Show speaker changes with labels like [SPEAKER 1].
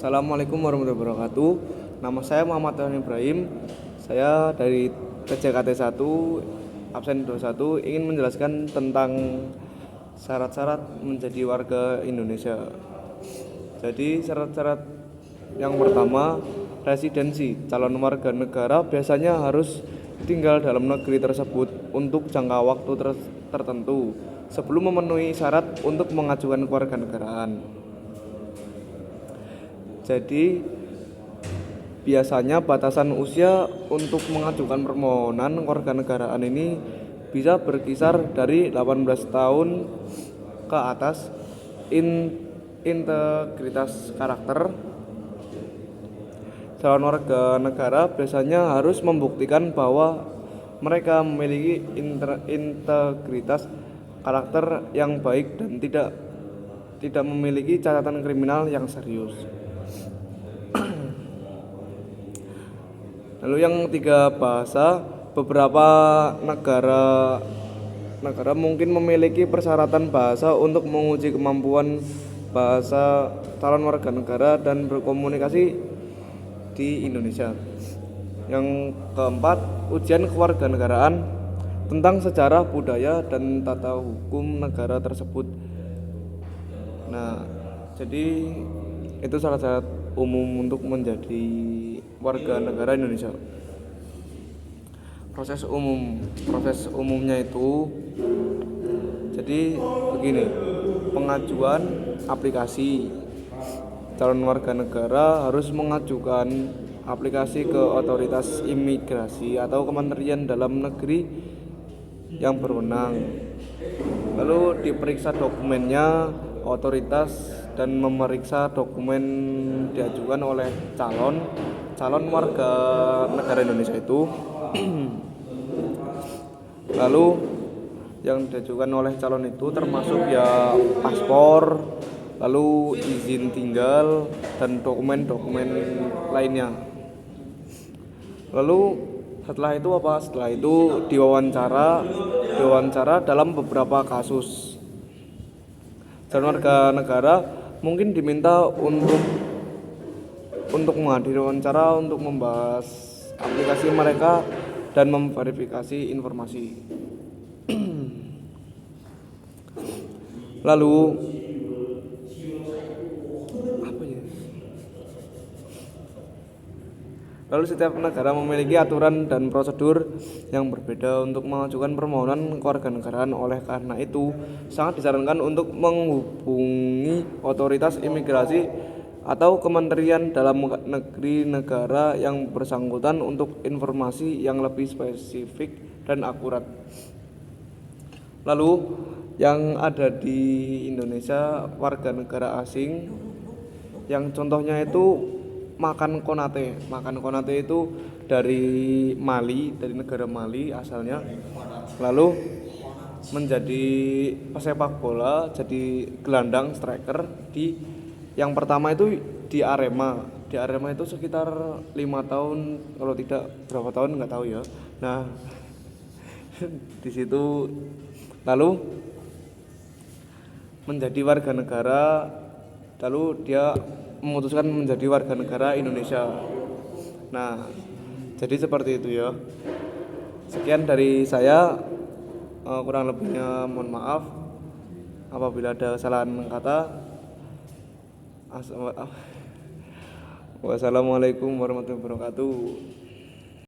[SPEAKER 1] Assalamualaikum warahmatullahi wabarakatuh. Nama saya Muhammad Tauhid Ibrahim. Saya dari TJKT 1 absen 21 ingin menjelaskan tentang syarat-syarat menjadi warga Indonesia. Jadi syarat-syarat yang pertama, residensi. Calon warga negara biasanya harus tinggal dalam negeri tersebut untuk jangka waktu tertentu sebelum memenuhi syarat untuk mengajukan kewarganegaraan. Jadi biasanya batasan usia untuk mengajukan permohonan kewarganegaraan ini bisa berkisar dari 18 tahun ke atas. Integritas karakter calon warga negara biasanya harus membuktikan bahwa mereka memiliki integritas karakter yang baik dan tidak memiliki catatan kriminal yang serius. Lalu yang ketiga, bahasa. Beberapa negara mungkin memiliki persyaratan bahasa untuk menguji kemampuan bahasa calon warga negara dan berkomunikasi di Indonesia. Yang keempat, ujian kewarganegaraan tentang sejarah, budaya, dan tata hukum negara tersebut. Nah, jadi itu syarat-syarat umum untuk menjadi warga negara Indonesia. Proses umumnya itu jadi begini. Pengajuan aplikasi. Calon warga negara harus mengajukan aplikasi ke otoritas imigrasi atau Kementerian Dalam Negeri yang berwenang. Lalu diperiksa dokumennya otoritas dan memeriksa dokumen diajukan oleh calon warga negara Indonesia itu. Lalu yang diajukan oleh calon itu termasuk ya paspor, lalu izin tinggal dan dokumen-dokumen lainnya. Lalu setelah itu diwawancara dalam beberapa kasus. Calon warga negara mungkin diminta untuk menghadiri wawancara untuk membahas aplikasi mereka dan memverifikasi informasi. Lalu setiap negara memiliki aturan dan prosedur yang berbeda untuk mengajukan permohonan kewarganegaraan. Oleh karena itu, sangat disarankan untuk menghubungi otoritas imigrasi atau Kementerian Dalam Negeri negara yang bersangkutan untuk informasi yang lebih spesifik dan akurat. Lalu yang ada di Indonesia warga negara asing yang contohnya itu makan konate itu dari negara Mali asalnya, lalu menjadi pesepak bola, jadi gelandang striker yang pertama itu di Arema itu sekitar 5 tahun, kalau tidak berapa tahun nggak tahu ya. Nah di situ lalu menjadi warga negara, lalu dia memutuskan menjadi warga negara Indonesia. Nah, jadi seperti itu ya. Sekian dari saya, kurang lebihnya mohon maaf apabila ada kesalahan kata. Wassalamualaikum warahmatullahi wabarakatuh.